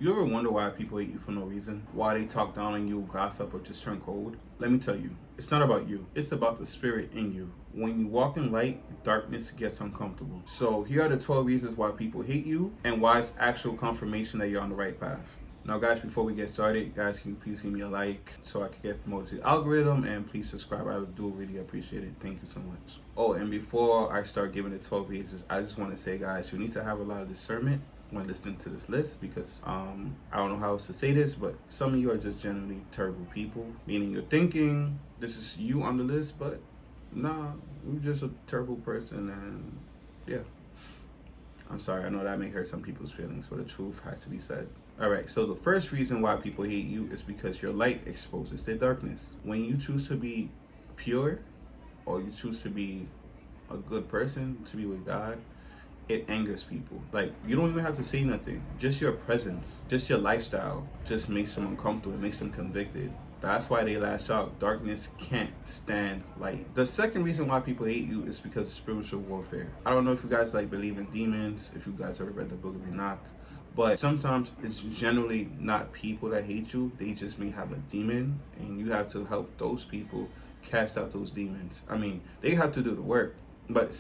You ever wonder why people hate you for no reason? Why they talk down on you, gossip, or just turn cold? Let me tell you, it's not about you. It's about the spirit in you. When you walk in light, darkness gets uncomfortable. So here are the 12 reasons why people hate you and why it's actual confirmation that you're on the right path. Now guys, before we get started, guys, can you please give me a like so I can get promoted to the algorithm, and please subscribe. I do really appreciate it. Thank you so much. Oh, and before I start giving the 12 reasons, I just want to say, guys, you need to have a lot of discernment when listening to this list, because I don't know how else to say this, but some of you are just generally terrible people, meaning you're thinking this is you on the list, but nah, you're just a terrible person. And yeah, I'm sorry, I know that may hurt some people's feelings, but the truth has to be said. All right, so the first reason why people hate you is because your light exposes their darkness. When you choose to be pure, or you choose to be a good person, to be with God, it angers people. Like, you don't even have to say nothing. Just your presence, just your lifestyle just makes them uncomfortable. It makes them convicted. That's why they lash out. Darkness can't stand light. The second reason why people hate you is because of spiritual warfare. I don't know if you guys like believe in demons, if you guys ever read the book of Enoch, but sometimes it's generally not people that hate you. They just may have a demon, and you have to help those people cast out those demons. I mean, they have to do the work, but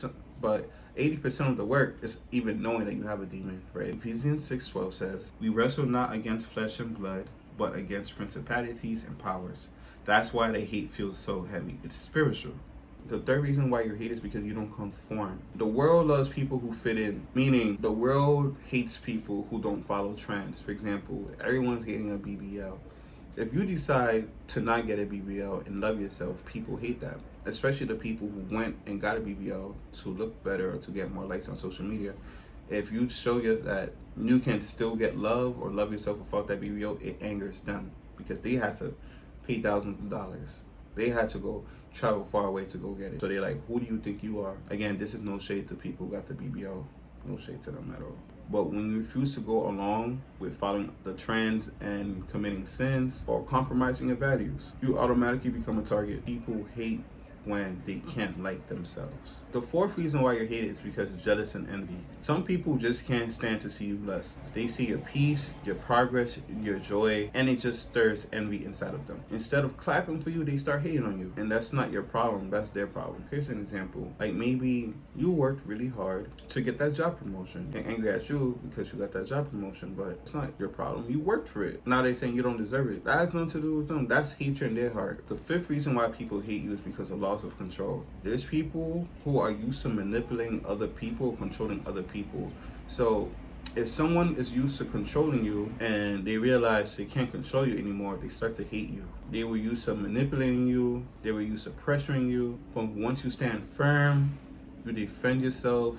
80% of the work is even knowing that you have a demon, right? Ephesians 6:12 says, "We wrestle not against flesh and blood, but against principalities and powers." That's why the hate feels so heavy. It's spiritual. The third reason why you're hated is because you don't conform. The world loves people who fit in, meaning the world hates people who don't follow trends. For example, everyone's getting a BBL. If you decide to not get a BBL and love yourself, people hate that. Especially the people who went and got a BBL to look better or to get more likes on social media. If you show you that you can still get love or love yourself without that BBL, it angers them because they had to pay thousands of dollars. They had to go travel far away to go get it. So they're like, who do you think you are? Again, this is no shade to people who got the BBL. No shade to them at all. But when you refuse to go along with following the trends and committing sins or compromising your values, you automatically become a target. People hate when they can't like themselves. The fourth reason why you're hated is because of jealous and envy. Some people just can't stand to see you blessed. They see your peace, your progress, your joy, and it just stirs envy inside of them. Instead of clapping for you, they start hating on you. And that's not your problem, that's their problem. Here's an example. Like, maybe you worked really hard to get that job promotion. They're angry at you because you got that job promotion, but it's not your problem. You worked for it. Now they're saying you don't deserve it. That has nothing to do with them. That's hatred in their heart. The fifth reason why people hate you is because of loss of control. There's people who are used to manipulating other people, controlling other people. So if someone is used to controlling you and they realize they can't control you anymore, they start to hate you. They were used to manipulating you, they were used to pressuring you. But once you stand firm, you defend yourself,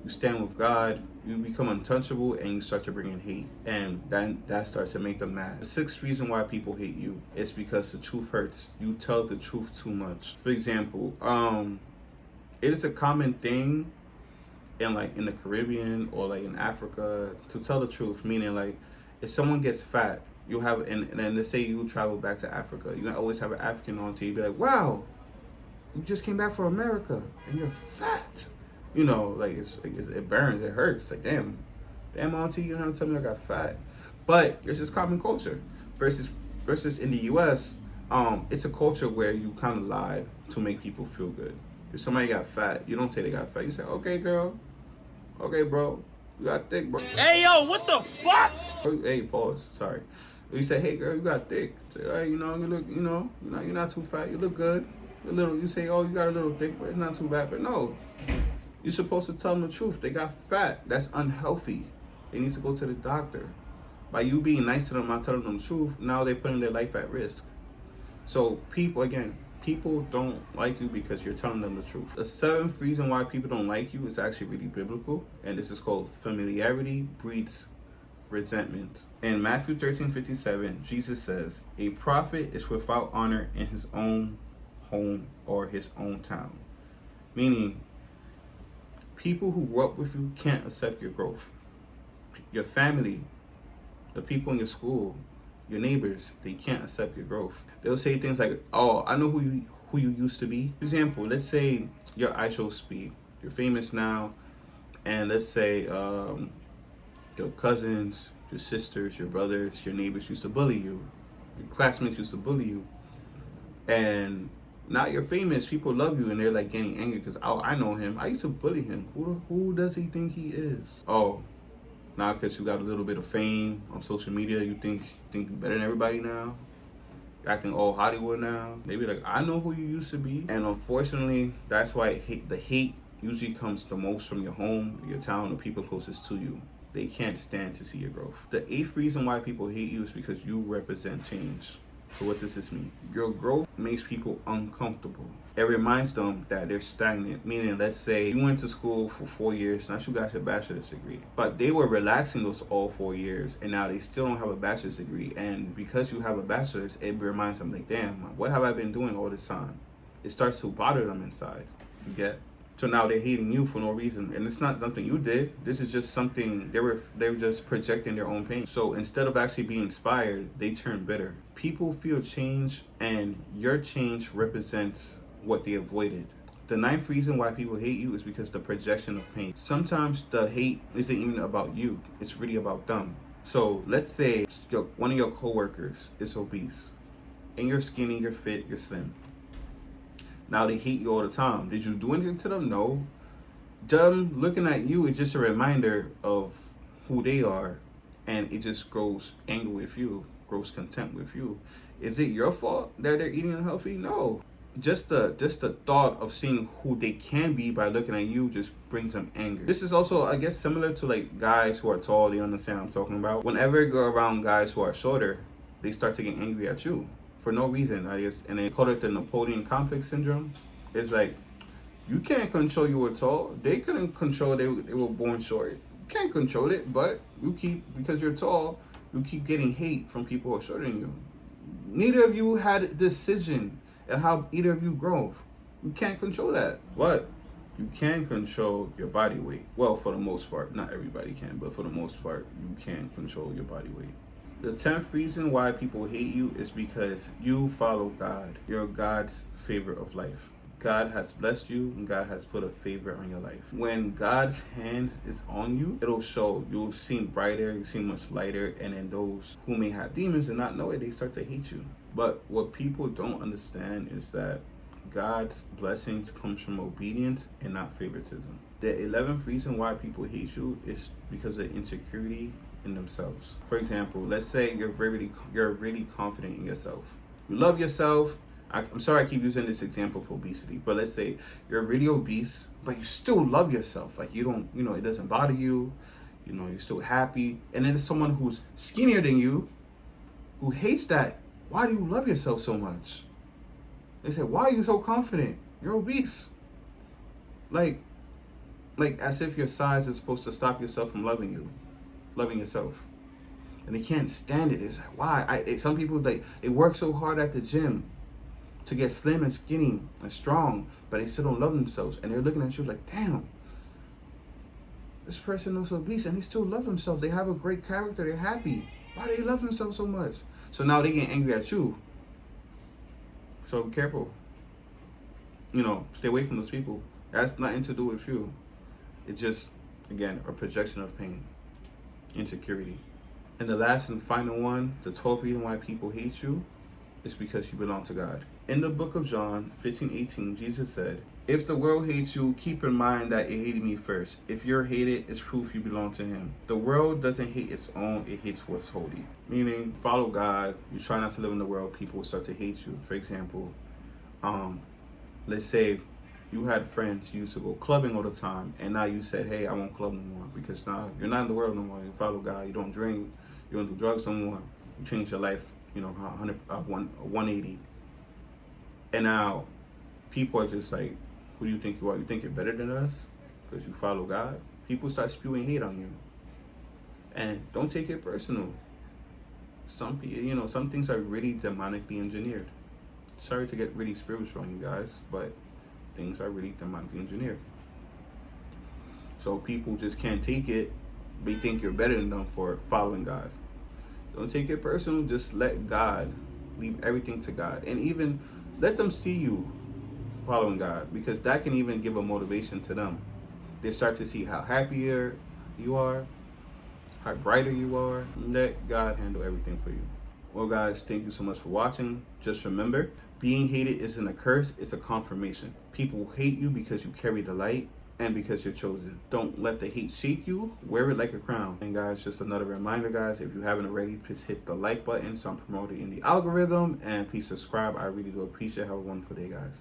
you stand with God, you become untouchable, and you start to bring in hate. And that starts to make them mad. The sixth reason why people hate you is because the truth hurts. You tell the truth too much. For example, it is a common thing in the Caribbean or like in Africa to tell the truth, meaning like if someone gets fat, you have and then let's say you travel back to Africa, you always have an African on TV, be like, wow, you just came back from America and you're fat. You know, like it burns, it hurts. Like, damn auntie, you don't have to tell me I got fat. But it's just common culture. Versus in the US, it's a culture where you kind of lie to make people feel good. If somebody got fat, you don't say they got fat. You say, okay, girl, okay, bro, you got thick, bro. Hey, yo, what the fuck? Hey, pause. Sorry. You say, hey, girl, you got thick. Say, hey, you know, you look, you're not too fat. You look good. A little. You say, oh, you got a little thick, but it's not too bad. But no. You're supposed to tell them the truth. They got fat. That's unhealthy. They need to go to the doctor. By you being nice to them, not telling them the truth, now they're putting their life at risk. So people don't like you because you're telling them the truth. The seventh reason why people don't like you is actually really biblical, and this is called familiarity breeds resentment. In Matthew 13:57, Jesus says, "A prophet is without honor in his own home or his own town." Meaning, people who grew up with you can't accept your growth. Your family, the people in your school, your neighbors, they can't accept your growth. They'll say things like, oh, I know who you used to be. For example, let's say you're Aisho Speed. You're famous now, and let's say your cousins Your sisters, your brothers, your neighbors used to bully you. Your classmates used to bully you. And now you're famous. People love you, and they're like getting angry because, oh, I know him. I used to bully him. Who does he think he is? Oh, now because you got a little bit of fame on social media, you think you're better than everybody now. You're acting all Hollywood now. Maybe like, I know who you used to be. And unfortunately, that's why the hate usually comes the most from your home, your town, the people closest to you. They can't stand to see your growth. The 8th reason why people hate you is because you represent change. So what does this mean? Your growth makes people uncomfortable. It reminds them that they're stagnant. Meaning, let's say you went to school for 4 years, now you got your bachelor's degree. But they were relaxing those all 4 years, and now they still don't have a bachelor's degree. And because you have a bachelor's, it reminds them like, damn, what have I been doing all this time? It starts to bother them inside. You get? So now they're hating you for no reason, and it's not something you did. This is just something they were just projecting their own pain. So instead of actually being inspired, they turn bitter. People feel change, and your change represents what they avoided. The 9th reason why people hate you is because the projection of pain. Sometimes the hate isn't even about you; it's really about them. So let's say one of your coworkers is obese, and you're skinny, you're fit, you're slim. Now they hate you all the time. Did you do anything to them? No. Them looking at you is just a reminder of who they are, and it just grows angry with you, grows contempt with you. Is it your fault that they're eating unhealthy? No. Just the thought of seeing who they can be by looking at you just brings them anger. This is also, I guess, similar to like guys who are tall. They understand what I'm talking about. Whenever you go around guys who are shorter, they start to get angry at you. For no reason, I guess, and they call it the Napoleon complex syndrome. It's like, you can't control you were tall. They couldn't control they were born short. You can't control it, but because you're tall, you keep getting hate from people who are shorter than you. Neither of you had a decision at how either of you grow. You can't control that. But you can control your body weight. Well, for the most part, not everybody can, but for the most part, you can control your body weight. The 10th reason why people hate you is because you follow God. You're God's favorite of life. God has blessed you, and God has put a favor on your life. When God's hands is on you, it'll show. You'll seem brighter, you seem much lighter, and then those who may have demons and not know it, they start to hate you. But what people don't understand is that God's blessings comes from obedience and not favoritism. The 11th reason why people hate you is because of insecurity in themselves. For example, let's say you're really confident in yourself. You love yourself. I'm sorry I keep using this example for obesity, but let's say you're really obese, but you still love yourself. Like you don't, it doesn't bother you. You're still happy. And then there's someone who's skinnier than you, who hates that. Why do you love yourself so much? They say, why are you so confident? You're obese. Like as if your size is supposed to stop yourself from loving yourself. And they can't stand it. It's like, why? Some people, they work so hard at the gym to get slim and skinny and strong, but they still don't love themselves. And they're looking at you like, damn, this person is obese and they still love themselves. They have a great character. They're happy. Why do they love themselves so much? So now they get angry at you. So be careful. Stay away from those people. That's nothing to do with you. It's just, again, a projection of pain. Insecurity. And the last and final one, the 12th reason why people hate you is because you belong to God. In the book of John 15:18, Jesus said, if the world hates you, keep in mind that it hated me first. If you're hated, it's proof you belong to him. The world doesn't hate its own, it hates what's holy. Meaning, follow God, you try not to live in the world, people will start to hate you. For example, let's say you had friends, you used to go clubbing all the time, and now you said, hey, I won't club no more, because now you're not in the world no more. You follow God, you don't drink, you don't do drugs no more. You change your life, 180. And now people are just like, who do you think you are? You think you're better than us because you follow God? People start spewing hate on you. And don't take it personal. Some people, some things are really demonically engineered. Sorry to get really spiritual on you guys, but things are really demonically engineered. So people just can't take it. They think you're better than them for following God. Don't take it personal. Just let God, leave everything to God. And even let them see you following God, because that can even give a motivation to them. They start to see how happier you are, how brighter you are. Let God handle everything for you. Well, guys, thank you so much for watching. Just remember, being hated isn't a curse, it's a confirmation. People hate you because you carry the light and because you're chosen. Don't let the hate shake you. Wear it like a crown. And guys, just another reminder, guys, if you haven't already, please hit the like button so I'm promoted in the algorithm. And please subscribe. I really do appreciate it. Have a wonderful day, guys.